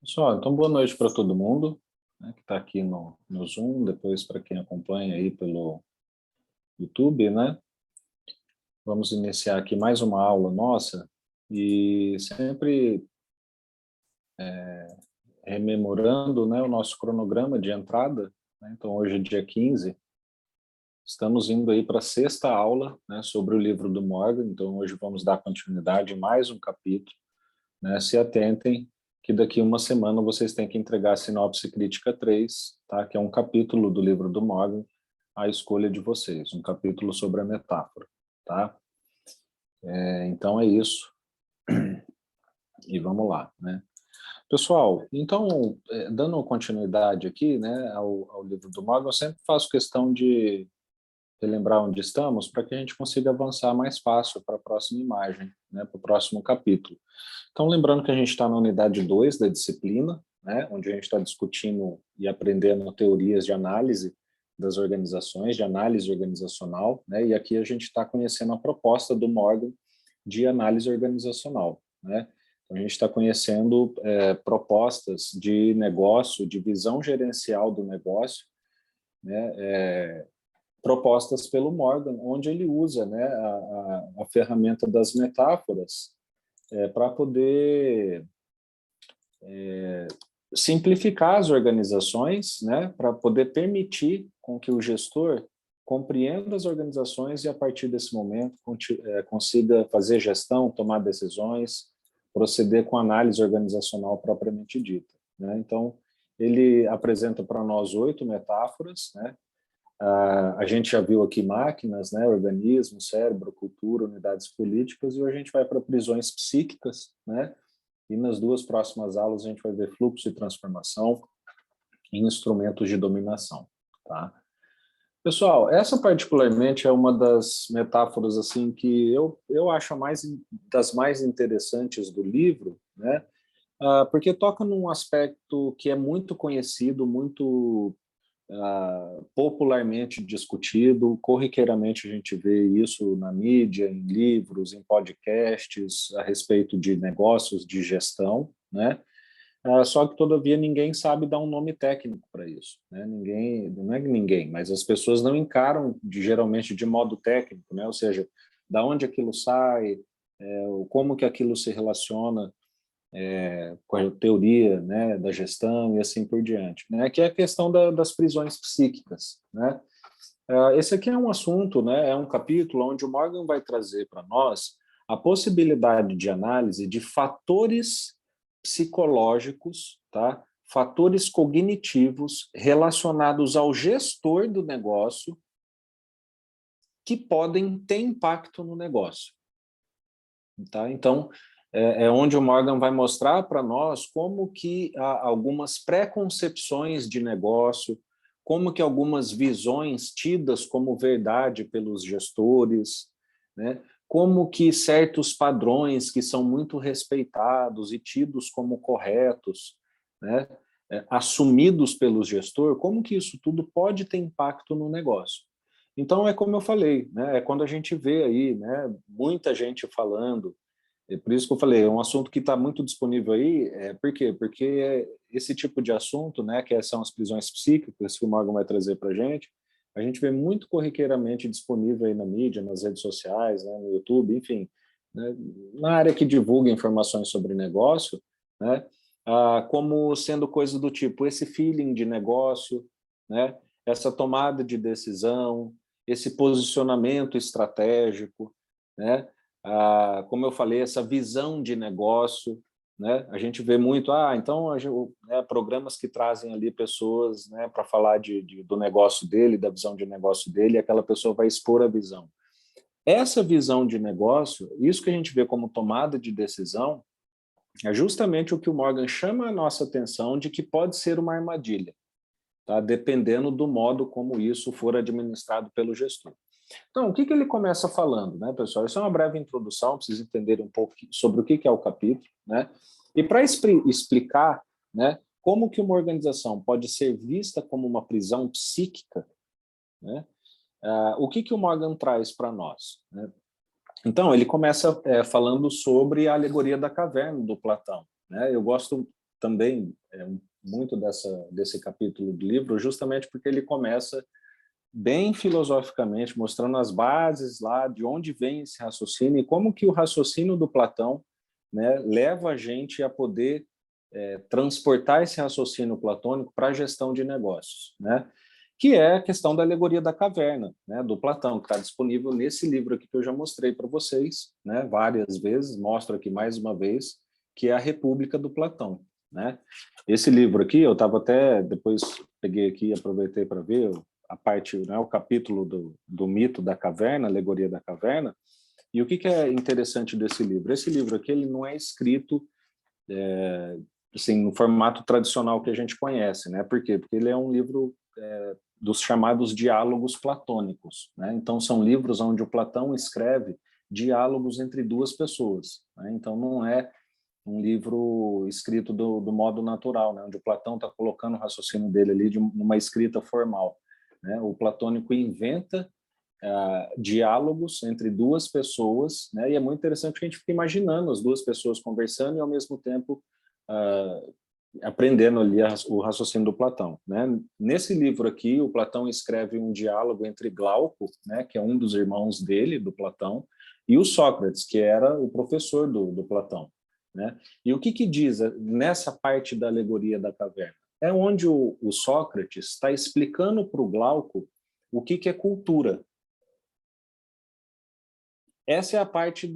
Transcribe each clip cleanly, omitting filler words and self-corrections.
Pessoal, então boa noite para todo mundo, né, que está aqui no Zoom, depois para quem acompanha aí pelo YouTube, né? Vamos iniciar aqui mais uma aula nossa e sempre rememorando, né, o nosso cronograma de entrada, né? Então hoje é dia 15, estamos indo aí para a sexta aula, né, sobre o livro do Morgan, então hoje vamos dar continuidade em mais um capítulo, né? Se atentem que daqui uma semana vocês têm que entregar a sinopse crítica 3, tá? Que é um capítulo do livro do Morgan, A Escolha de Vocês, um capítulo sobre a metáfora, tá? Então é isso, e vamos lá, né? Pessoal, então, dando continuidade aqui, né, ao livro do Morgan, eu sempre faço questão de relembrar onde estamos para que a gente consiga avançar mais fácil para a próxima imagem, né, para o próximo capítulo. Então, lembrando que a gente está na unidade 2 da disciplina, né, onde a gente está discutindo e aprendendo teorias de análise das organizações, de análise organizacional, né, e aqui a gente está conhecendo a proposta do Morgan de análise organizacional, né. Então, a gente está conhecendo propostas de negócio, de visão gerencial do negócio, né, propostas pelo Morgan, onde ele usa, né, a ferramenta das metáforas para poder simplificar as organizações, né, para poder permitir com que o gestor compreenda as organizações e, a partir desse momento, consiga fazer gestão, tomar decisões, proceder com análise organizacional propriamente dita, né? Então, ele apresenta para nós 8 metáforas, né? A gente já viu aqui máquinas, né, organismo, cérebro, cultura, unidades políticas, e hoje a gente vai para prisões psíquicas, né? E nas duas próximas aulas a gente vai ver fluxo e transformação em instrumentos de dominação, tá? Pessoal, essa particularmente é uma das metáforas assim que eu acho das mais interessantes do livro, né? Porque toca num aspecto que é muito conhecido, muito popularmente discutido, corriqueiramente a gente vê isso na mídia, em livros, em podcasts, a respeito de negócios, de gestão, né? Só que, todavia, ninguém sabe dar um nome técnico para isso, né? Ninguém, não é que ninguém, mas as pessoas não encaram geralmente de modo técnico, né? Ou seja, da onde aquilo sai, como que aquilo se relaciona com a teoria, né, da gestão e assim por diante, né? Que é a questão das prisões psíquicas, né? Esse aqui é um assunto, né? É um capítulo onde o Morgan vai trazer para nós a possibilidade de análise de fatores psicológicos, tá? Fatores cognitivos relacionados ao gestor do negócio que podem ter impacto no negócio, tá? Então, é onde o Morgan vai mostrar para nós como que há algumas preconcepções de negócio, como que algumas visões tidas como verdade pelos gestores, né? Como que certos padrões que são muito respeitados e tidos como corretos, né? Assumidos pelo gestor, como que isso tudo pode ter impacto no negócio. Então, é como eu falei, né? É quando a gente vê aí, né, muita gente falando. É por isso que eu falei, é um assunto que está muito disponível aí. Por quê? Porque esse tipo de assunto, né, que são as prisões psíquicas, que o Morgan vai trazer para a gente vê muito corriqueiramente disponível aí na mídia, nas redes sociais, né, no YouTube, enfim, né, na área que divulga informações sobre negócio, né, como sendo coisa do tipo esse feeling de negócio, né, essa tomada de decisão, esse posicionamento estratégico, né, como eu falei, essa visão de negócio, né? A gente vê muito, então, né, programas que trazem ali pessoas, né, para falar do negócio dele, da visão de negócio dele, e aquela pessoa vai expor a visão. Essa visão de negócio, isso que a gente vê como tomada de decisão, é justamente o que o Morgan chama a nossa atenção de que pode ser uma armadilha, tá? Dependendo do modo como isso for administrado pelo gestor. Então, o que ele começa falando, né, pessoal? Isso é uma breve introdução, para vocês entenderem um pouco sobre o que é o capítulo, né? E para explicar, né, como que uma organização pode ser vista como uma prisão psíquica, né? O que o Morgan traz para nós, né? Então, ele começa falando sobre a alegoria da caverna do Platão, né? Eu gosto também muito desse capítulo do livro, justamente porque ele começa bem filosoficamente, mostrando as bases lá de onde vem esse raciocínio e como que o raciocínio do Platão, né, leva a gente a poder transportar esse raciocínio platônico para a gestão de negócios, né? Que é a questão da alegoria da caverna, né, do Platão, que está disponível nesse livro aqui que eu já mostrei para vocês, né, várias vezes, mostro aqui mais uma vez, que é a República do Platão, né? Esse livro aqui, eu estava até, depois peguei aqui e aproveitei para ver a parte, né, o capítulo do mito da caverna, alegoria da caverna, e o que é interessante desse livro? Esse livro aqui, ele não é escrito assim, no formato tradicional que a gente conhece, né? Por quê? Porque ele é um livro dos chamados diálogos platônicos, né? Então, são livros onde o Platão escreve diálogos entre duas pessoas, né? Então, não é um livro escrito do modo natural, né? Onde o Platão está colocando o raciocínio dele ali numa escrita formal, né? O platônico inventa diálogos entre duas pessoas, né? E é muito interessante que a gente fica imaginando as duas pessoas conversando e, ao mesmo tempo, aprendendo ali o raciocínio do Platão, né? Nesse livro aqui, o Platão escreve um diálogo entre Glauco, né, que é um dos irmãos dele, do Platão, e o Sócrates, que era o professor do Platão, né? E o que diz nessa parte da alegoria da caverna? É onde o Sócrates está explicando para o Glauco o que é cultura. Essa é a parte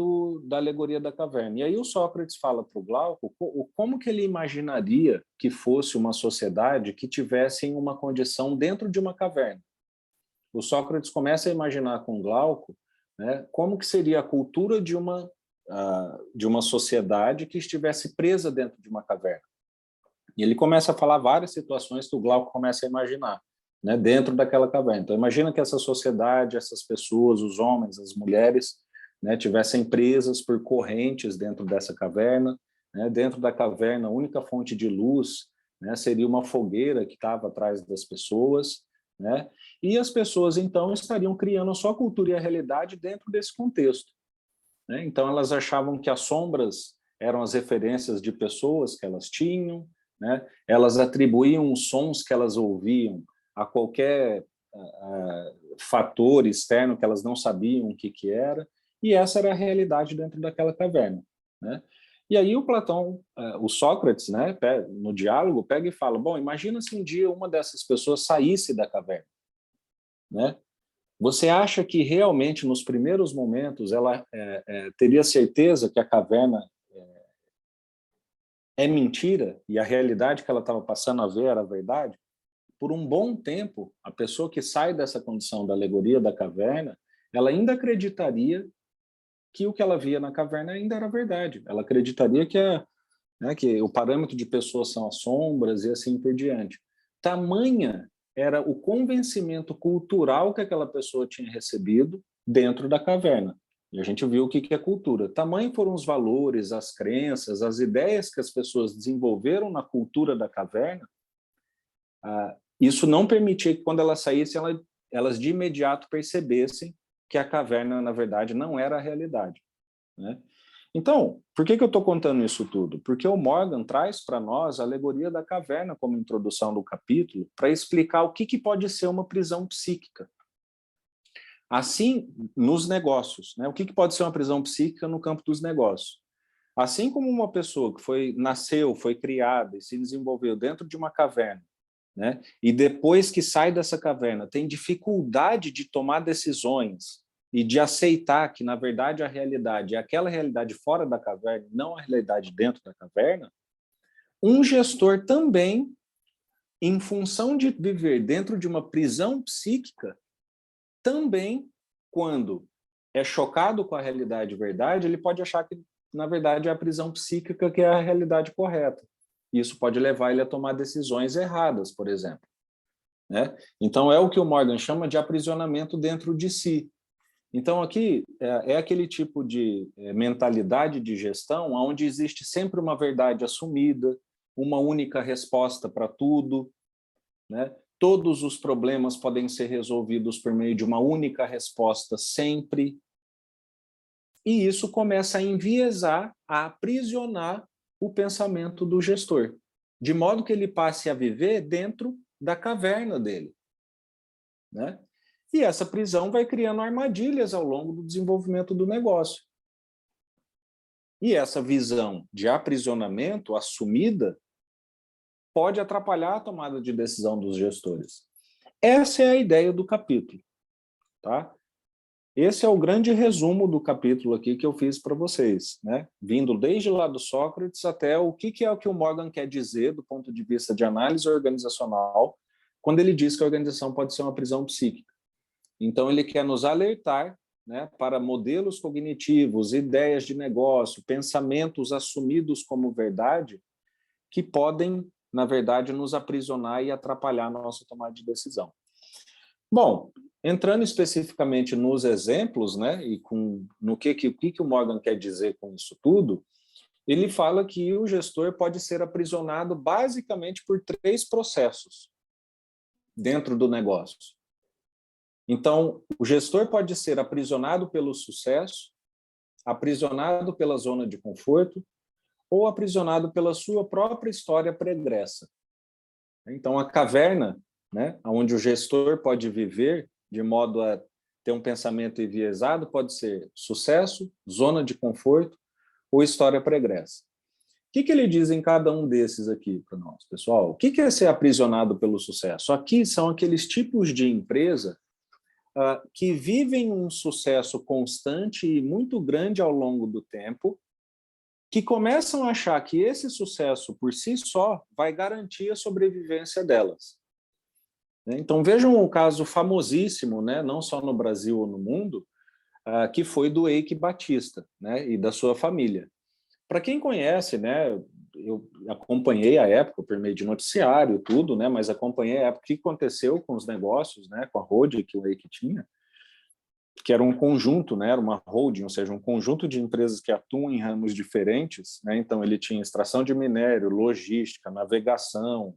da alegoria da caverna. E aí o Sócrates fala para o Glauco como que ele imaginaria que fosse uma sociedade que tivesse uma condição dentro de uma caverna. O Sócrates começa a imaginar com o Glauco, né, como que seria a cultura de uma sociedade que estivesse presa dentro de uma caverna. E ele começa a falar várias situações que o Glauco começa a imaginar, né, dentro daquela caverna. Então, imagina que essa sociedade, essas pessoas, os homens, as mulheres, né, tivessem presas por correntes dentro dessa caverna, né, dentro da caverna, a única fonte de luz, né, seria uma fogueira que estava atrás das pessoas, né, e as pessoas, então, estariam criando a sua cultura e a realidade dentro desse contexto, né? Então, elas achavam que as sombras eram as referências de pessoas que elas tinham, né? Elas atribuíam os sons que elas ouviam a qualquer fator externo que elas não sabiam o que era, e essa era a realidade dentro daquela caverna, né? E aí o Platão, o Sócrates, né, no diálogo, pega e fala, bom, imagina se um dia uma dessas pessoas saísse da caverna, né? Você acha que realmente nos primeiros momentos ela teria certeza que a caverna é mentira e a realidade que ela estava passando a ver era a verdade? Por um bom tempo, a pessoa que sai dessa condição da alegoria da caverna, ela ainda acreditaria que o que ela via na caverna ainda era verdade. Ela acreditaria que o parâmetro de pessoas são as sombras e assim por diante. Tamanha era o convencimento cultural que aquela pessoa tinha recebido dentro da caverna. E a gente viu o que é cultura. Tamanho foram os valores, as crenças, as ideias que as pessoas desenvolveram na cultura da caverna. Isso não permitia que, quando elas saíssem, elas de imediato percebessem que a caverna, na verdade, não era a realidade, né? Então, por que eu estou contando isso tudo? Porque o Morgan traz para nós a alegoria da caverna como introdução do capítulo para explicar o que pode ser uma prisão psíquica. Assim, nos negócios, né? O que pode ser uma prisão psíquica no campo dos negócios? Assim como uma pessoa que nasceu, foi criada e se desenvolveu dentro de uma caverna, né? E depois que sai dessa caverna tem dificuldade de tomar decisões e de aceitar que, na verdade, a realidade é aquela realidade fora da caverna, não a realidade dentro da caverna, um gestor também, em função de viver dentro de uma prisão psíquica, também, quando é chocado com a realidade verdade, ele pode achar que, na verdade, é a prisão psíquica que é a realidade correta. Isso pode levar ele a tomar decisões erradas, por exemplo, né? Então, é o que o Morgan chama de aprisionamento dentro de si. Então, aqui é aquele tipo de mentalidade de gestão onde existe sempre uma verdade assumida, uma única resposta para tudo, né? Todos os problemas podem ser resolvidos por meio de uma única resposta sempre. E isso começa a enviesar, a aprisionar o pensamento do gestor. de modo que ele passe a viver dentro da caverna dele, né? E essa prisão vai criando armadilhas ao longo do desenvolvimento do negócio. E essa visão de aprisionamento assumida pode atrapalhar a tomada de decisão dos gestores. Essa é a ideia do capítulo, tá? Esse é o grande resumo do capítulo aqui que eu fiz para vocês, né? Vindo desde lá do Sócrates até o que é o que o Morgan quer dizer do ponto de vista de análise organizacional, quando ele diz que a organização pode ser uma prisão psíquica. Então, ele quer nos alertar, né, para modelos cognitivos, ideias de negócio, pensamentos assumidos como verdade, que podem, na verdade, nos aprisionar e atrapalhar a nossa tomada de decisão. Bom, entrando especificamente nos exemplos, né, e no que o Morgan quer dizer com isso tudo, ele fala que o gestor pode ser aprisionado basicamente por 3 processos dentro do negócio. Então, o gestor pode ser aprisionado pelo sucesso, aprisionado pela zona de conforto ou aprisionado pela sua própria história pregressa. Então, a caverna, né, onde o gestor pode viver de modo a ter um pensamento enviesado, pode ser sucesso, zona de conforto ou história pregressa. O que ele diz em cada um desses aqui para nós, pessoal? O que é ser aprisionado pelo sucesso? Aqui são aqueles tipos de empresa que vivem um sucesso constante e muito grande ao longo do tempo, que começam a achar que esse sucesso por si só vai garantir a sobrevivência delas. Então vejam um caso famosíssimo, né, não só no Brasil ou no mundo, que foi do Eike Batista, né, e da sua família. Para quem conhece, né, eu acompanhei a época por meio de noticiário e tudo, né, mas acompanhei a época que aconteceu com os negócios, né, com a holding que o Eike tinha, que era um conjunto, né, era uma holding, ou seja, um conjunto de empresas que atuam em ramos diferentes, né, então ele tinha extração de minério, logística, navegação,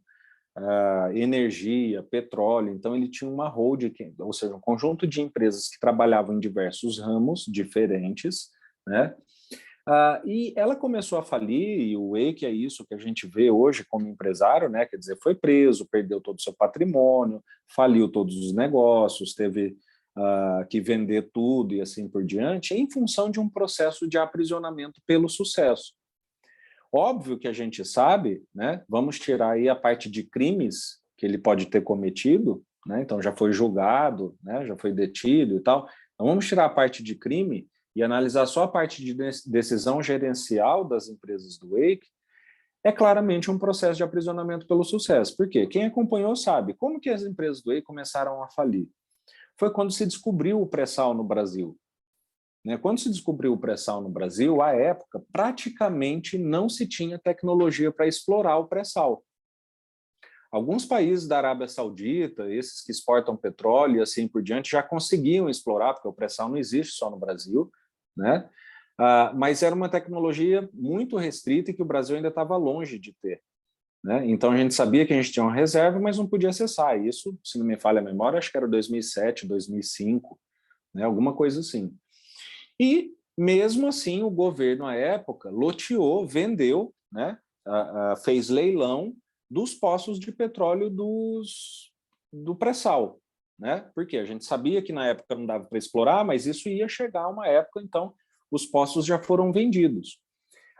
energia, petróleo, então ele tinha uma holding, ou seja, um conjunto de empresas que trabalhavam em diversos ramos diferentes, né, e ela começou a falir, e o Eike é isso que a gente vê hoje como empresário, né? Quer dizer, foi preso, perdeu todo o seu patrimônio, faliu todos os negócios, teve que vender tudo e assim por diante, em função de um processo de aprisionamento pelo sucesso. Óbvio que a gente sabe, né? Vamos tirar aí a parte de crimes que ele pode ter cometido, né? Então já foi julgado, né? Já foi detido e tal. Então vamos tirar a parte de crime e analisar só a parte de decisão gerencial das empresas do Eike, é claramente um processo de aprisionamento pelo sucesso. Por quê? Quem acompanhou sabe como que as empresas do Eike começaram a falir. Foi quando se descobriu o pré-sal no Brasil. Quando se descobriu o pré-sal no Brasil, à época, praticamente não se tinha tecnologia para explorar o pré-sal. Alguns países da Arábia Saudita, esses que exportam petróleo e assim por diante, já conseguiam explorar, porque o pré-sal não existe só no Brasil, né? Mas era uma tecnologia muito restrita e que o Brasil ainda estava longe de ter. Né? Então a gente sabia que a gente tinha uma reserva, mas não podia acessar. Isso, se não me falha a memória, acho que era 2007, 2005, né? Alguma coisa assim. E, mesmo assim, o governo, à época, loteou, vendeu, né? Fez leilão dos poços de petróleo do pré-sal. Né? Porque a gente sabia que na época não dava para explorar, mas isso ia chegar a uma época, então os poços já foram vendidos.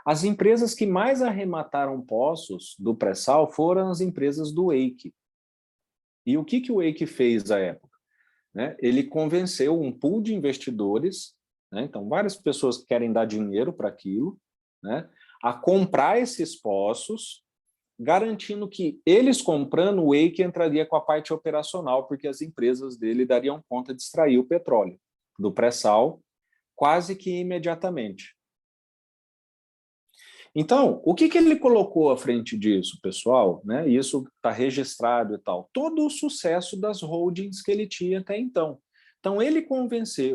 As empresas que mais arremataram poços do pré-sal foram as empresas do Eike. E o que o Eike fez à época? Né? Ele convenceu um pool de investidores, né? Então várias pessoas que querem dar dinheiro para aquilo, né? A comprar esses poços, garantindo que eles comprando, o Eike entraria com a parte operacional, porque as empresas dele dariam conta de extrair o petróleo do pré-sal quase que imediatamente. Então, o que ele colocou à frente disso, pessoal? Né? Isso está registrado e tal. Todo o sucesso das holdings que ele tinha até então. Então, ele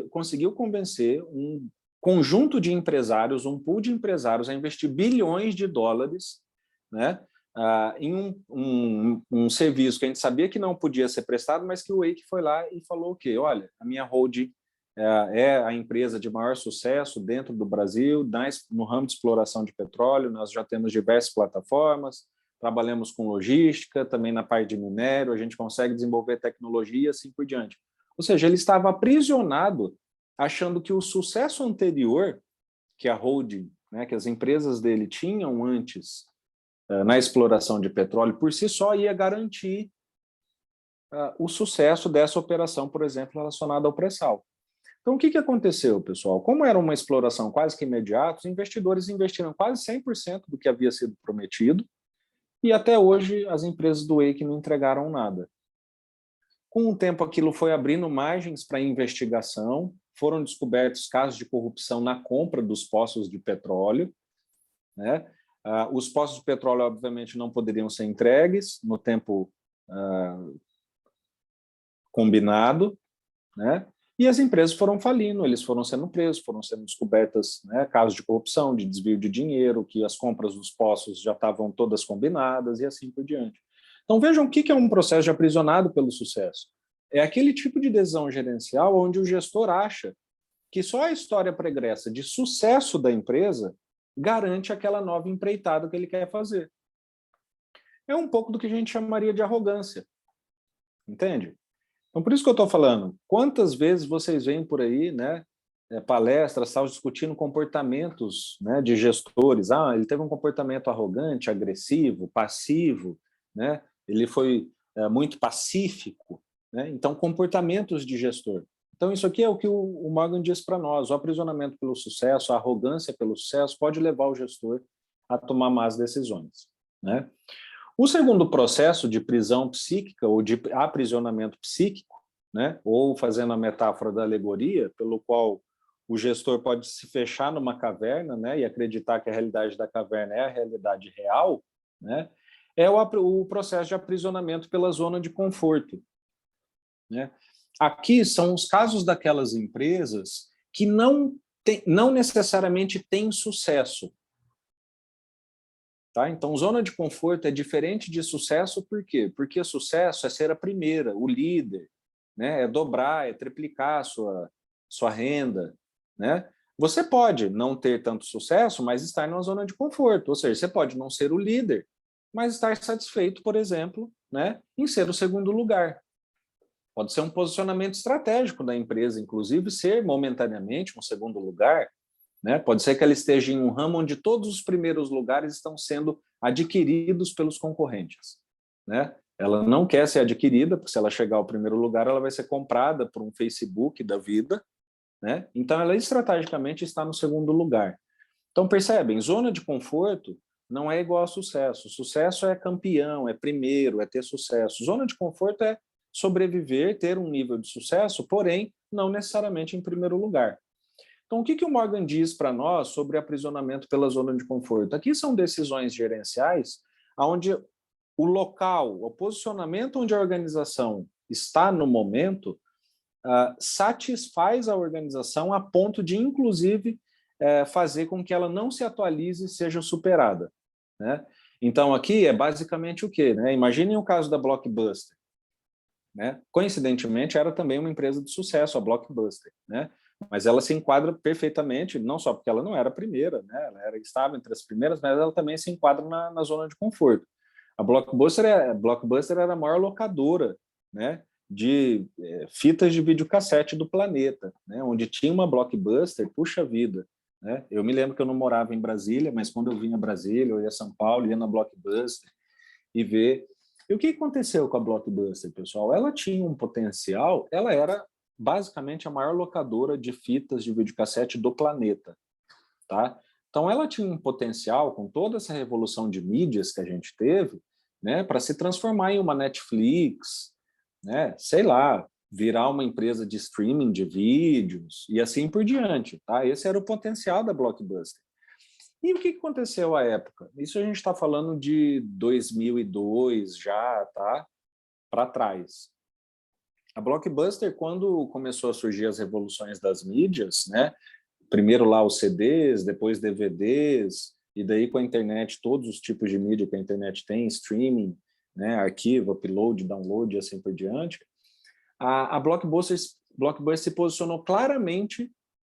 conseguiu convencer um conjunto de empresários, um pool de empresários, a investir bilhões de dólares, né? Em um serviço que a gente sabia que não podia ser prestado, mas que o Eike foi lá e falou o quê? Olha, a minha holding é a empresa de maior sucesso dentro do Brasil, no ramo de exploração de petróleo, nós já temos diversas plataformas, trabalhamos com logística, também na parte de minério, a gente consegue desenvolver tecnologia e assim por diante. Ou seja, ele estava aprisionado, achando que o sucesso anterior que a holding, né, que as empresas dele tinham antes na exploração de petróleo, por si só ia garantir o sucesso dessa operação, por exemplo, relacionada ao pré-sal. Então, o que aconteceu, pessoal? Como era uma exploração quase que imediata, os investidores investiram quase 100% do que havia sido prometido e até hoje as empresas do Wake não entregaram nada. Com o tempo, aquilo foi abrindo margens para investigação, foram descobertos casos de corrupção na compra dos poços de petróleo, né? Os poços de petróleo, obviamente, não poderiam ser entregues no tempo combinado, né? E as empresas foram falindo, eles foram sendo presos, foram sendo descobertas, né, casos de corrupção, de desvio de dinheiro, que as compras dos poços já estavam todas combinadas e assim por diante. Então vejam o que é um processo de aprisionado pelo sucesso. É aquele tipo de decisão gerencial onde o gestor acha que só a história pregressa de sucesso da empresa garante aquela nova empreitada que ele quer fazer. É um pouco do que a gente chamaria de arrogância, entende? Então, por isso que eu estou falando, quantas vezes vocês veem por aí, né, palestras, tal, discutindo comportamentos, né, de gestores. Ele teve um comportamento arrogante, agressivo, passivo, né, ele foi muito pacífico, né, então comportamentos de gestor. Então, isso aqui é o que o Morgan diz para nós, o aprisionamento pelo sucesso, a arrogância pelo sucesso pode levar o gestor a tomar más decisões, né? O segundo processo de prisão psíquica ou de aprisionamento psíquico, né, ou fazendo a metáfora da alegoria, pelo qual o gestor pode se fechar numa caverna, né, e acreditar que a realidade da caverna é a realidade real, né, é o processo de aprisionamento pela zona de conforto, né? Aqui são os casos daquelas empresas que não necessariamente têm sucesso. Tá? Então, zona de conforto é diferente de sucesso, por quê? Porque sucesso é ser a primeira, o líder, né? É dobrar, é triplicar a sua renda. Né? Você pode não ter tanto sucesso, mas estar numa zona de conforto, ou seja, você pode não ser o líder, mas estar satisfeito, por exemplo, né, em ser o segundo lugar. Pode ser um posicionamento estratégico da empresa, inclusive, ser momentaneamente um segundo lugar, né? Pode ser que ela esteja em um ramo onde todos os primeiros lugares estão sendo adquiridos pelos concorrentes, né? Ela não quer ser adquirida, porque se ela chegar ao primeiro lugar, ela vai ser comprada por um Facebook da vida, né? Então, ela estrategicamente está no segundo lugar. Então, percebem, zona de conforto não é igual a sucesso. Sucesso é campeão, é primeiro, é ter sucesso. Zona de conforto é sobreviver, ter um nível de sucesso, porém, não necessariamente em primeiro lugar. Então, o que o Morgan diz para nós sobre aprisionamento pela zona de conforto? Aqui são decisões gerenciais onde o local, o posicionamento onde a organização está no momento, satisfaz a organização a ponto de, inclusive, fazer com que ela não se atualize e seja superada. Né? Então, aqui é basicamente o quê? Né? Imaginem o caso da Blockbuster. Né? Coincidentemente, era também uma empresa de sucesso, a Blockbuster, né? Mas ela se enquadra perfeitamente, não só porque ela não era a primeira, né? Ela estava entre as primeiras, mas ela também se enquadra na zona de conforto. A Blockbuster era a maior locadora, né, de fitas de videocassete do planeta, né? Onde tinha uma Blockbuster, puxa vida. Né? Eu me lembro que eu não morava em Brasília, mas quando eu vinha a Brasília, eu ia a São Paulo, ia na Blockbuster e ver. E o que aconteceu com a Blockbuster, pessoal? Ela tinha um potencial, ela era basicamente a maior locadora de fitas de videocassete do planeta. Tá? Então, ela tinha um potencial, com toda essa revolução de mídias que a gente teve, né, para se transformar em uma Netflix, né, sei lá, virar uma empresa de streaming de vídeos e assim por diante. Tá? Esse era o potencial da Blockbuster. E o que aconteceu à época? Isso a gente está falando de 2002 já, tá? Para trás. A Blockbuster, quando começou a surgir as revoluções das mídias, né? Primeiro lá os CDs, depois DVDs, e daí com a internet, todos os tipos de mídia que a internet tem, streaming, né? Arquivo, upload, download e assim por diante, a Blockbuster se posicionou claramente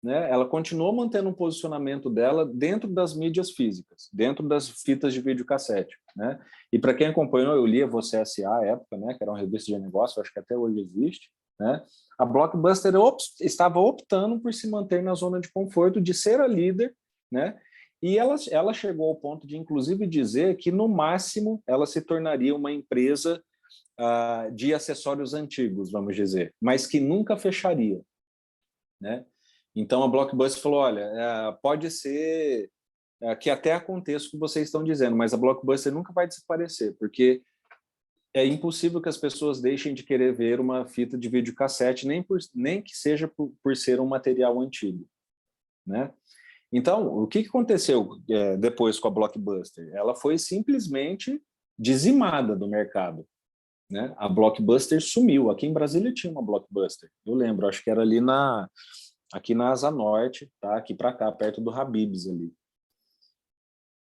né, ela continuou mantendo um posicionamento dela dentro das mídias físicas, dentro das fitas de videocassete, né? E para quem acompanhou, eu lia Você S.A. à época, né, que era uma revista de negócio, acho que até hoje existe, né? A Blockbuster estava optando por se manter na zona de conforto, de ser a líder, né? E ela chegou ao ponto de, inclusive, dizer que, no máximo, ela se tornaria uma empresa de acessórios antigos, vamos dizer, mas que nunca fecharia, né? Então a Blockbuster falou, olha, pode ser que até aconteça o que vocês estão dizendo, mas a Blockbuster nunca vai desaparecer, porque é impossível que as pessoas deixem de querer ver uma fita de videocassete, nem que seja por ser um material antigo, né? Então, o que aconteceu depois com a Blockbuster? Ela foi simplesmente dizimada do mercado, né? A Blockbuster sumiu. Aqui em Brasília tinha uma Blockbuster, eu lembro, acho que era ali aqui na Asa Norte, tá? Aqui para cá, perto do Habib's ali.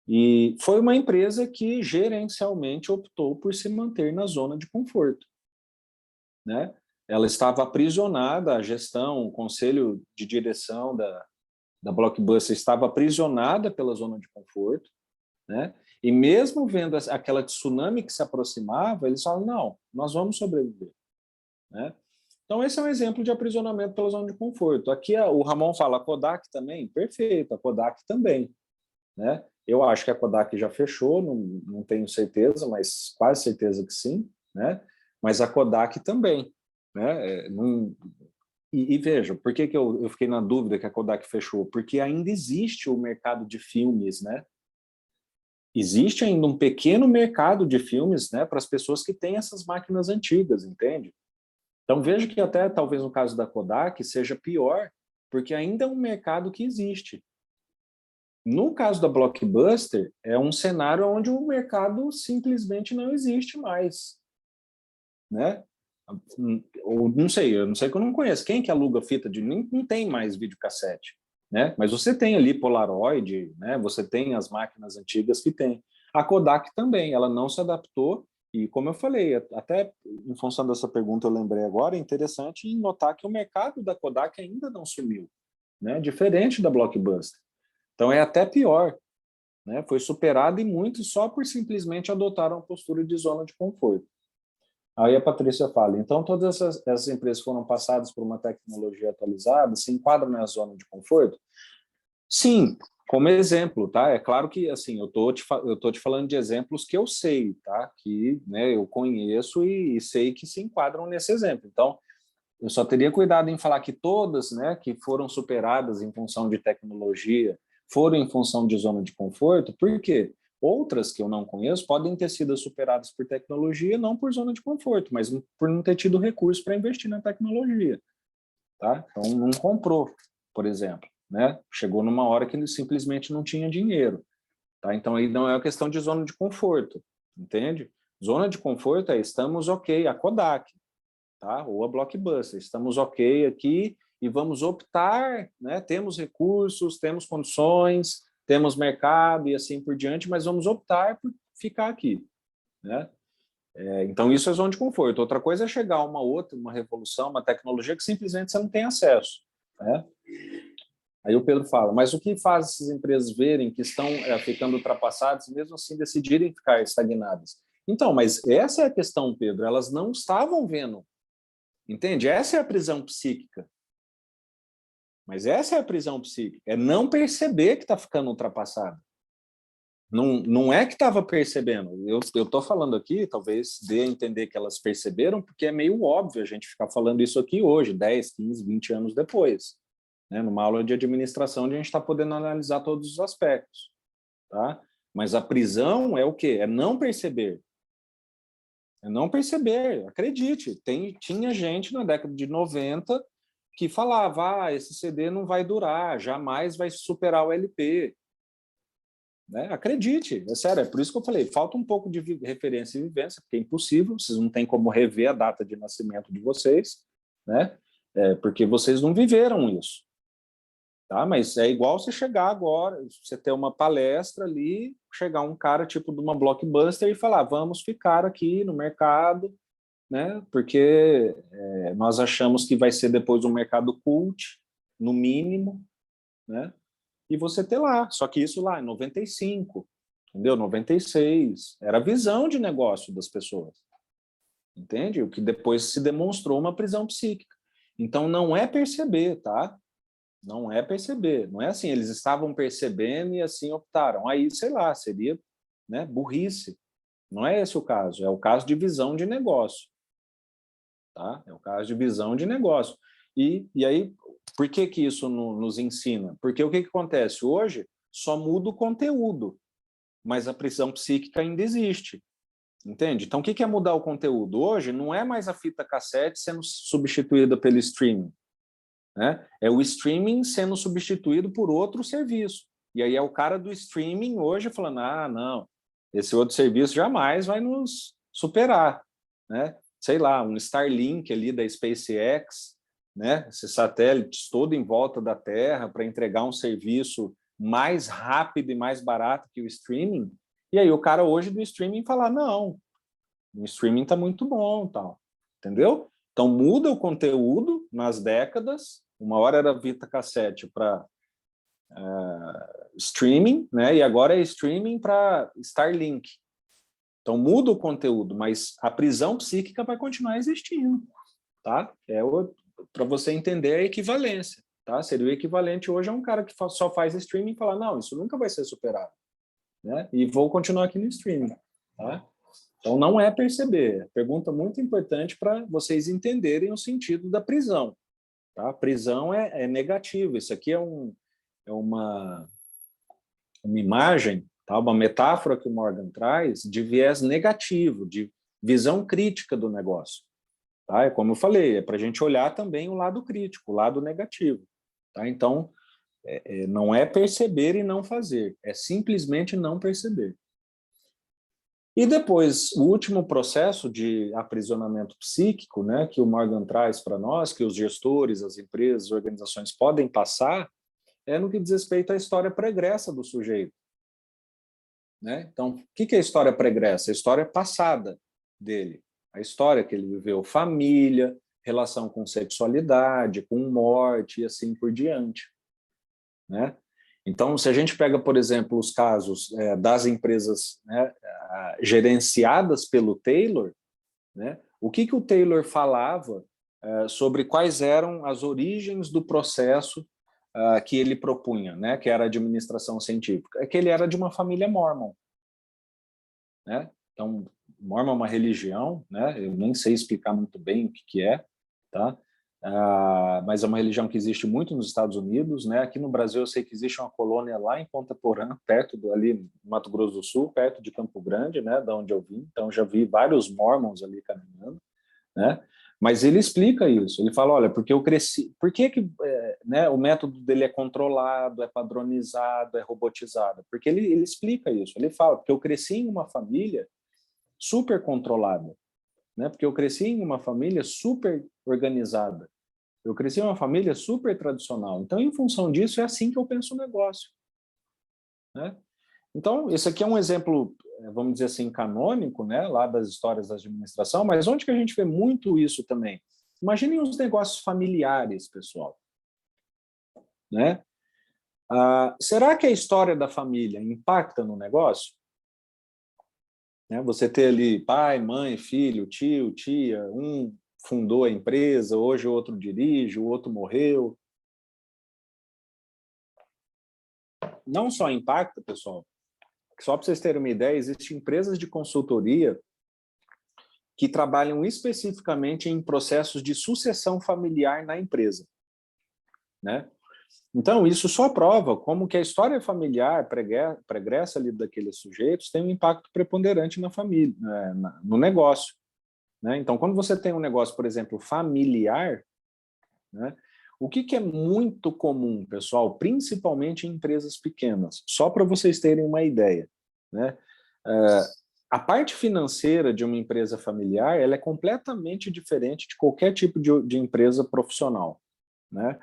E foi uma empresa que gerencialmente optou por se manter na zona de conforto, né? Ela estava aprisionada, a gestão, o conselho de direção da Blockbuster estava aprisionada pela zona de conforto, né? E mesmo vendo aquela tsunami que se aproximava, eles falam, não, nós vamos sobreviver, né? Então, esse é um exemplo de aprisionamento pela zona de conforto. Aqui o Ramon fala, a Kodak também? Perfeito, a Kodak também, né? Eu acho que a Kodak já fechou, não tenho certeza, mas quase certeza que sim, né? Mas a Kodak também, né? E veja, por que eu fiquei na dúvida que a Kodak fechou? Porque ainda existe o mercado de filmes, né? Existe ainda um pequeno mercado de filmes, né, para as pessoas que têm essas máquinas antigas, entende? Então, veja que até talvez no caso da Kodak seja pior, porque ainda é um mercado que existe. No caso da Blockbuster, é um cenário onde o mercado simplesmente não existe mais, né? Eu não sei que eu não conheço. Quem que aluga fita de... Não tem mais videocassete, né? Mas você tem ali Polaroid, né? Você tem as máquinas antigas que tem. A Kodak também, ela não se adaptou e, como eu falei, até em função dessa pergunta eu lembrei agora, é interessante notar que o mercado da Kodak ainda não sumiu, né? Diferente da Blockbuster. Então é até pior, né? Foi superado e muito só por simplesmente adotar uma postura de zona de conforto. Aí a Patrícia fala, então todas essas empresas foram passadas por uma tecnologia atualizada, se enquadram na zona de conforto? Sim, como exemplo, tá? É claro que assim, eu tô te falando de exemplos que eu sei, tá? Que, né, eu conheço e sei que se enquadram nesse exemplo. Então, eu só teria cuidado em falar que todas, né, que foram superadas em função de tecnologia, foram em função de zona de conforto, por quê? Outras que eu não conheço podem ter sido superadas por tecnologia, não por zona de conforto, mas por não ter tido recurso para investir na tecnologia, tá? Então, não comprou, por exemplo, né? Chegou numa hora que ele simplesmente não tinha dinheiro, tá? Então, aí não é uma questão de zona de conforto, entende? Zona de conforto é estamos ok, a Kodak, tá? Ou a Blockbuster. Estamos ok aqui e vamos optar, né? Temos recursos, temos condições, temos mercado e assim por diante, mas vamos optar por ficar aqui, né? Então isso é zona de conforto. Outra coisa é chegar uma revolução, uma tecnologia que simplesmente você não tem acesso, né? Aí o Pedro fala, mas o que faz essas empresas verem que estão ficando ultrapassadas e mesmo assim decidirem ficar estagnadas? Então, mas essa é a questão, Pedro, elas não estavam vendo. Entende? Essa é a prisão psíquica. Mas essa é a prisão psíquica. É não perceber que está ficando ultrapassado. Não é que estava percebendo. Eu estou falando aqui, talvez dê a entender que elas perceberam, porque é meio óbvio a gente ficar falando isso aqui hoje, 10, 15, 20 anos depois. Né? Numa aula de administração, onde a gente está podendo analisar todos os aspectos. Tá? Mas a prisão é o quê? É não perceber. É não perceber, acredite. Tinha gente na década de 90 que falava, esse CD não vai durar, jamais vai superar o LP. Né? Acredite, é sério, é por isso que eu falei, falta um pouco de referência e vivência, porque é impossível, vocês não têm como rever a data de nascimento de vocês, né? Porque vocês não viveram isso. Tá? Mas é igual você chegar agora, você ter uma palestra ali, chegar um cara tipo de uma Blockbuster e falar, vamos ficar aqui no mercado, né? Porque nós achamos que vai ser depois um mercado cult, no mínimo, né? E você ter lá, só que isso lá em 95, entendeu? 96, era a visão de negócio das pessoas, entende? O que depois se demonstrou uma prisão psíquica. Então, não é perceber, tá? Não é perceber, não é assim, eles estavam percebendo e assim optaram. Aí, sei lá, seria, né, burrice. Não é esse o caso, é o caso de visão de negócio, tá? É o caso de visão de negócio. E aí, por que que isso nos ensina? Porque o que que acontece? Hoje só muda o conteúdo, mas a prisão psíquica ainda existe, entende? Então, o que que é mudar o conteúdo? Hoje não é mais a fita cassete sendo substituída pelo streaming, né? É o streaming sendo substituído por outro serviço. E aí é o cara do streaming hoje falando, ah, não, esse outro serviço jamais vai nos superar, né? Sei lá, um Starlink ali da SpaceX, né? Esses satélites todo em volta da Terra para entregar um serviço mais rápido e mais barato que o streaming. E aí o cara hoje do streaming fala, não, o streaming está muito bom, tal, entendeu? Então muda o conteúdo nas décadas. Uma hora era fita cassete para streaming, né? E agora é streaming para Starlink. Então muda o conteúdo, mas a prisão psíquica vai continuar existindo, tá? Para você entender a equivalência, tá? Seria o equivalente hoje a um cara que só faz streaming e falar, não, isso nunca vai ser superado, né? E vou continuar aqui no streaming, tá? Então, não é perceber. Pergunta muito importante para vocês entenderem o sentido da prisão. Tá? Prisão é negativo. Isso aqui é uma imagem, tá? Uma metáfora que o Morgan traz de viés negativo, de visão crítica do negócio. Tá? É como eu falei, é para a gente olhar também o lado crítico, o lado negativo. Tá? Então, não é perceber e não fazer, é simplesmente não perceber. E depois, o último processo de aprisionamento psíquico, né, que o Morgan traz para nós, que os gestores, as empresas, as organizações podem passar, é no que diz respeito à história pregressa do sujeito. Né? Então, o que é a história pregressa? A história passada dele. A história que ele viveu, família, relação com sexualidade, com morte e assim por diante. Né? Então, se a gente pega, por exemplo, os casos das empresas, né, gerenciadas pelo Taylor, né, o que o Taylor falava sobre quais eram as origens do processo que ele propunha, né, que era a administração científica? É que ele era de uma família mórmon. Né? Então, Mormon é uma religião, né? Eu nem sei explicar muito bem o que é, tá? Mas é uma religião que existe muito nos Estados Unidos, né? Aqui no Brasil eu sei que existe uma colônia lá em Ponta Porã, perto ali no Mato Grosso do Sul, perto de Campo Grande, né? Da onde eu vim. Então já vi vários Mormons ali caminhando, né? Mas ele explica isso. Ele fala, olha, porque eu cresci, por que né, o método dele é controlado, é padronizado, é robotizado? Porque ele explica isso. Ele fala, porque eu cresci em uma família super controlada, né? Porque eu cresci em uma família super organizada. Eu cresci em uma família super tradicional. Então, em função disso, é assim que eu penso o negócio. Né? Então, esse aqui é um exemplo, vamos dizer assim, canônico, né? Lá das histórias da administração, mas onde que a gente vê muito isso também? Imaginem os negócios familiares, pessoal. Né? Será que a história da família impacta no negócio? Né? Você ter ali pai, mãe, filho, tio, tia, um fundou a empresa, hoje o outro dirige, o outro morreu. Não só impacta, pessoal, só para vocês terem uma ideia, existem empresas de consultoria que trabalham especificamente em processos de sucessão familiar na empresa. Né? Então, isso só prova como que a história familiar pregressa ali daqueles sujeitos tem um impacto preponderante na família, no negócio. Né? Então, quando você tem um negócio, por exemplo, familiar, né, o que é muito comum, pessoal, principalmente em empresas pequenas, só para vocês terem uma ideia, né? A parte financeira de uma empresa familiar ela é completamente diferente de qualquer tipo de empresa profissional. Né?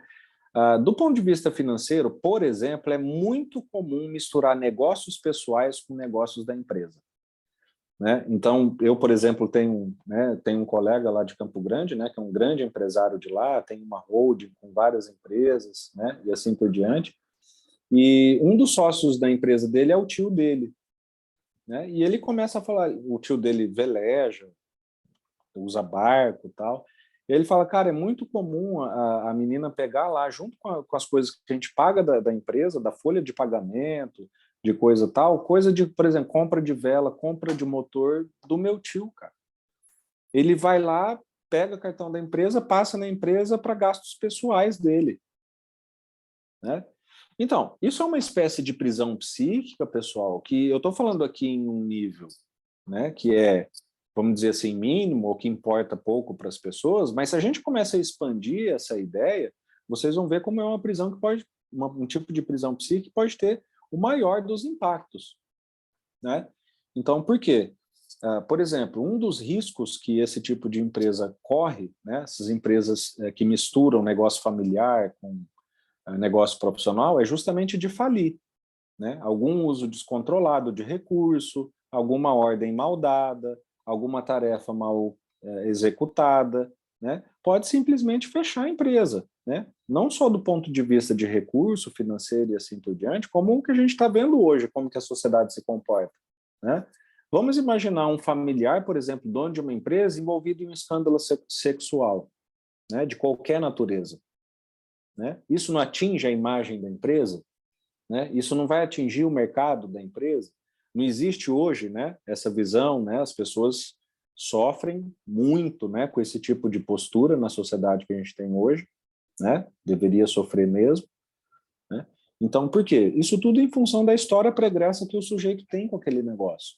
Do ponto de vista financeiro, por exemplo, é muito comum misturar negócios pessoais com negócios da empresa. Né? Então, eu, por exemplo, tenho um colega lá de Campo Grande, né, que é um grande empresário de lá, tem uma holding com várias empresas, né, e assim por diante. E um dos sócios da empresa dele é o tio dele, né? E ele começa a falar, o tio dele veleja, usa barco e tal. E ele fala, cara, é muito comum a menina pegar lá, junto com as coisas que a gente paga da empresa, da folha de pagamento, de coisa tal, coisa de, por exemplo, compra de vela, compra de motor do meu tio, cara. Ele vai lá, pega o cartão da empresa, passa na empresa para gastos pessoais dele, né? Então, isso é uma espécie de prisão psíquica, pessoal, que eu estou falando aqui em um nível, né, que é, vamos dizer assim, mínimo, ou que importa pouco para as pessoas, mas se a gente começa a expandir essa ideia, vocês vão ver como é uma prisão que pode, um tipo de prisão psíquica que pode ter o maior dos impactos, né? Então, por quê? Por exemplo, um dos riscos que esse tipo de empresa corre, né, essas empresas que misturam negócio familiar com negócio profissional, é justamente de falir, né? Algum uso descontrolado de recurso, alguma ordem mal dada, alguma tarefa mal executada, né? Pode simplesmente fechar a empresa, né? Não só do ponto de vista de recurso financeiro e assim por diante, como o que a gente está vendo hoje, como que a sociedade se comporta, né? Vamos imaginar um familiar, por exemplo, dono de uma empresa envolvido em um escândalo sexual, né? De qualquer natureza, né? Isso não atinge a imagem da empresa, né? Isso não vai atingir o mercado da empresa. Não existe hoje, né, essa visão, né? As pessoas sofrem muito, né, com esse tipo de postura na sociedade que a gente tem hoje, né? Deveria sofrer mesmo, né? Então, por quê? Isso tudo em função da história pregressa que o sujeito tem com aquele negócio.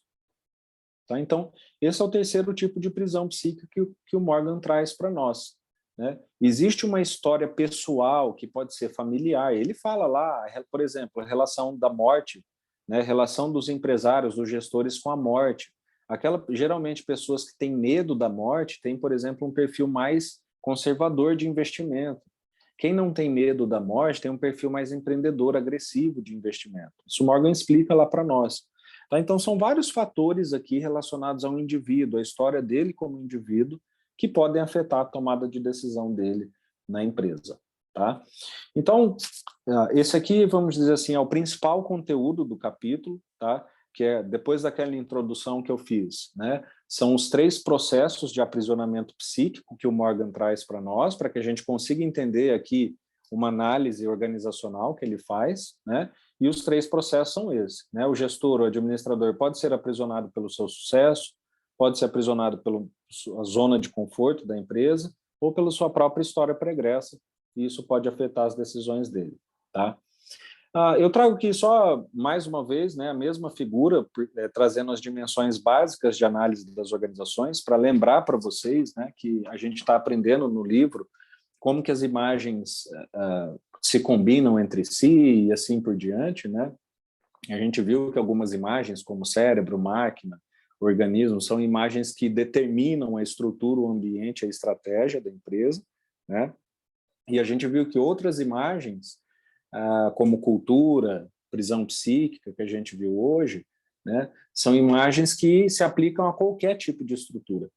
Tá? Então, esse é o terceiro tipo de prisão psíquica que o Morgan traz para nós, né? Existe uma história pessoal que pode ser familiar. Ele fala lá, por exemplo, a relação da morte, né? A relação dos empresários, dos gestores com a morte. Geralmente, pessoas que têm medo da morte têm, por exemplo, um perfil mais conservador de investimento. Quem não tem medo da morte tem um perfil mais empreendedor, agressivo de investimento. Isso o Morgan explica lá para nós. Tá? Então, são vários fatores aqui relacionados ao indivíduo, a história dele como indivíduo, que podem afetar a tomada de decisão dele na empresa. Tá? Então, esse aqui, vamos dizer assim, é o principal conteúdo do capítulo, tá? Que é, depois daquela introdução que eu fiz, né? São os 3 processos de aprisionamento psíquico que o Morgan traz para nós, para que a gente consiga entender aqui uma análise organizacional que ele faz, né? E os 3 processos são esses, né? O gestor, o administrador pode ser aprisionado pelo seu sucesso, pode ser aprisionado pela zona de conforto da empresa ou pela sua própria história pregressa, e isso pode afetar as decisões dele, tá? Eu trago aqui só, mais uma vez, né, a mesma figura, trazendo as dimensões básicas de análise das organizações, para lembrar para vocês, né, que a gente está aprendendo no livro como que as imagens se combinam entre si e assim por diante, né? A gente viu que algumas imagens, como cérebro, máquina, organismo, são imagens que determinam a estrutura, o ambiente, a estratégia da empresa, né? E a gente viu que outras imagens, como cultura, prisão psíquica, que a gente viu hoje, né, são imagens que se aplicam a qualquer tipo de estrutura,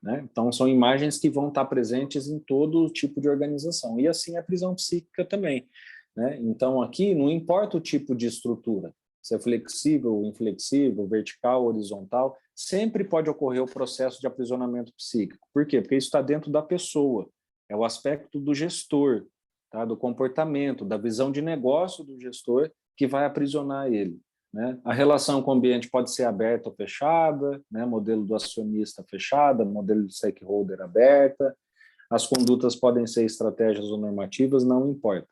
né? Então, são imagens que vão estar presentes em todo tipo de organização. E assim a prisão psíquica também, né? Então, aqui não importa o tipo de estrutura, se é flexível, inflexível, vertical, horizontal, sempre pode ocorrer o processo de aprisionamento psíquico. Por quê? Porque isso está dentro da pessoa, é o aspecto do gestor, tá? Do comportamento, da visão de negócio do gestor que vai aprisionar ele, né? A relação com o ambiente pode ser aberta ou fechada, né? Modelo do acionista fechada, modelo de stakeholder aberta. As condutas podem ser estratégias ou normativas, não importa.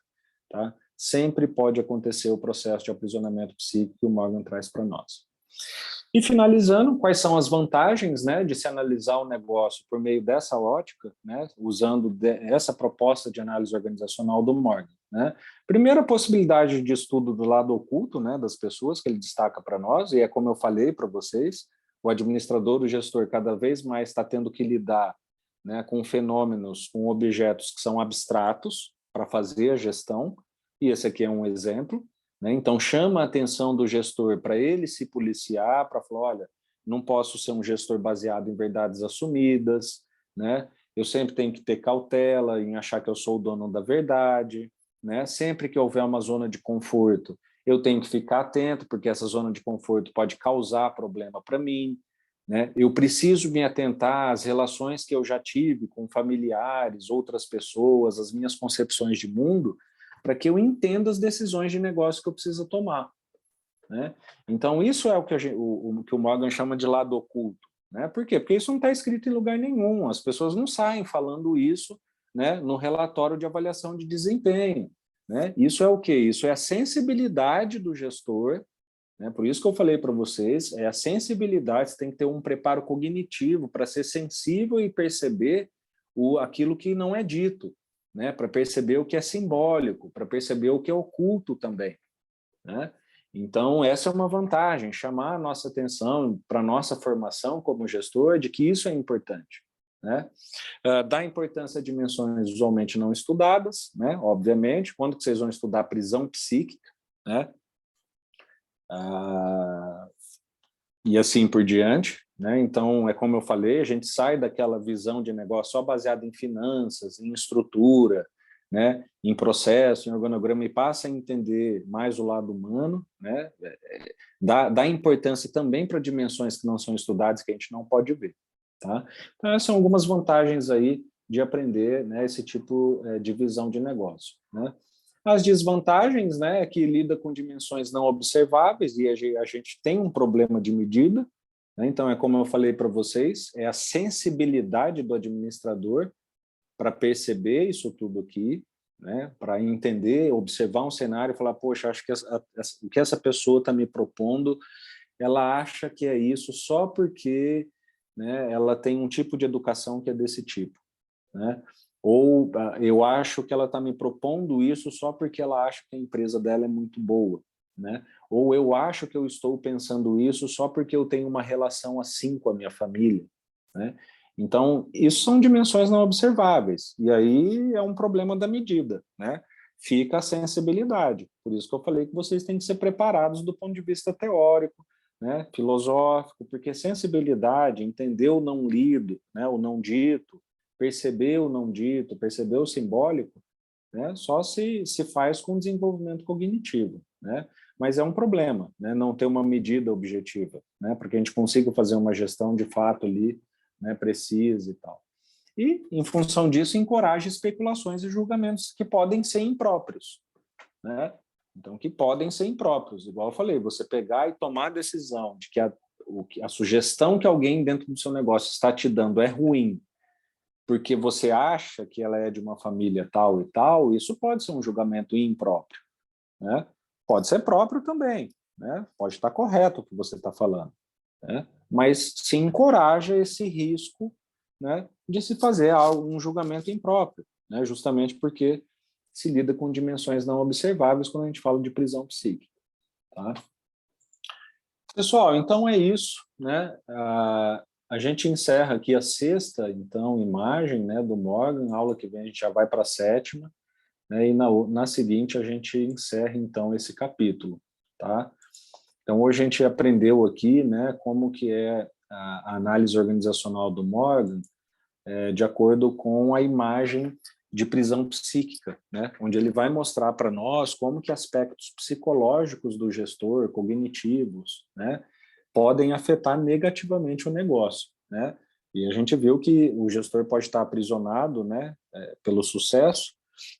Tá? Sempre pode acontecer o processo de aprisionamento psíquico que o Morgan traz para nós. E finalizando, quais são as vantagens, né, de se analisar o negócio por meio dessa ótica, né, usando essa proposta de análise organizacional do Morgan, né? Primeira possibilidade de estudo do lado oculto, né, das pessoas que ele destaca para nós, e é como eu falei para vocês, o administrador, o gestor, cada vez mais está tendo que lidar, né, com fenômenos, com objetos que são abstratos para fazer a gestão, e esse aqui é um exemplo, né? Então, chama a atenção do gestor para ele se policiar, para falar, olha, não posso ser um gestor baseado em verdades assumidas, né? Eu sempre tenho que ter cautela em achar que eu sou o dono da verdade, né? Sempre que houver uma zona de conforto, eu tenho que ficar atento, porque essa zona de conforto pode causar problema para mim, né? Eu preciso me atentar às relações que eu já tive com familiares, outras pessoas, as minhas concepções de mundo, para que eu entenda as decisões de negócio que eu preciso tomar, né? Então, isso é o que, que o Morgan chama de lado oculto, né? Por quê? Porque isso não está escrito em lugar nenhum, as pessoas não saem falando isso, né, no relatório de avaliação de desempenho, né? Isso é o quê? Isso é a sensibilidade do gestor, né? Por isso que eu falei para vocês, é a sensibilidade, você tem que ter um preparo cognitivo para ser sensível e perceber aquilo que não é dito, né? Para perceber o que é simbólico, para perceber o que é oculto também, né? Então, essa é uma vantagem, chamar a nossa atenção para a nossa formação como gestor de que isso é importante, né? Dá importância a dimensões usualmente não estudadas, né? Obviamente, quando que vocês vão estudar prisão psíquica, né? E assim por diante, né? Então, é como eu falei, a gente sai daquela visão de negócio só baseada em finanças, em estrutura, né? Em processo, em organograma, e passa a entender mais o lado humano, né? Dá importância também para dimensões que não são estudadas, que a gente não pode ver, tá? Então, essas são algumas vantagens aí de aprender, né, esse tipo de visão de negócio, né? As desvantagens, né, é que lida com dimensões não observáveis e a gente tem um problema de medida, né? Então, é como eu falei para vocês, é a sensibilidade do administrador para perceber isso tudo aqui, né, para entender, observar um cenário e falar, poxa, acho que o que essa pessoa está me propondo, ela acha que é isso só porque, né, ela tem um tipo de educação que é desse tipo, né? Ou eu acho que ela está me propondo isso só porque ela acha que a empresa dela é muito boa, né? Ou eu acho que eu estou pensando isso só porque eu tenho uma relação assim com a minha família, né? Então, isso são dimensões não observáveis, e aí é um problema da medida, né? Fica a sensibilidade, por isso que eu falei que vocês têm que ser preparados do ponto de vista teórico, né? Filosófico, porque sensibilidade, entender o não lido, né? O não dito, perceber o não dito, perceber o simbólico, né, só se faz com desenvolvimento cognitivo, né? Mas é um problema, né, não ter uma medida objetiva, né, para que a gente consiga fazer uma gestão de fato ali, né, precisa e tal. E, em função disso, encoraja especulações e julgamentos que podem ser impróprios, né? Então, que podem ser impróprios. Igual eu falei, você pegar e tomar a decisão de que a sugestão que alguém dentro do seu negócio está te dando é ruim, porque você acha que ela é de uma família tal e tal, isso pode ser um julgamento impróprio, né? Pode ser próprio também, né? Pode estar correto o que você está falando, né? Mas se encoraja esse risco, né, de se fazer um julgamento impróprio, né? Justamente porque se lida com dimensões não observáveis quando a gente fala de prisão psíquica, tá? Pessoal, então é isso, né? A gente encerra aqui a sexta, então, imagem, né, do Morgan. Aula que vem a gente já vai para a sétima, né? E na seguinte a gente encerra, então, esse capítulo, tá? Então, hoje a gente aprendeu aqui, né, como que é a análise organizacional do Morgan, de acordo com a imagem de prisão psíquica, né, onde ele vai mostrar para nós como que aspectos psicológicos do gestor, cognitivos, né, podem afetar negativamente o negócio, né? E a gente viu que o gestor pode estar aprisionado, né, pelo sucesso,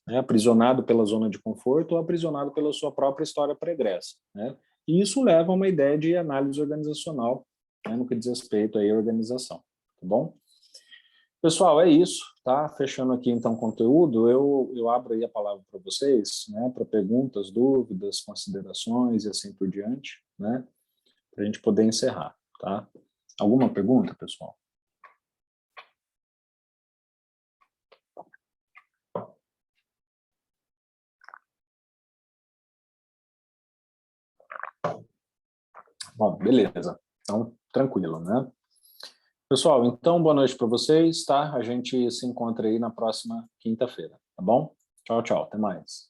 né, aprisionado pela zona de conforto ou aprisionado pela sua própria história pregressa, né? E isso leva a uma ideia de análise organizacional, né, no que diz respeito aí à organização, tá bom? Pessoal, é isso, tá? Fechando aqui então o conteúdo, eu abro aí a palavra para vocês, né, para perguntas, dúvidas, considerações e assim por diante, né, para a gente poder encerrar, tá? Alguma pergunta, pessoal? Bom, beleza. Então, tranquilo, né? Pessoal, então, boa noite para vocês, tá? A gente se encontra aí na próxima quinta-feira, tá bom? Tchau, tchau, até mais.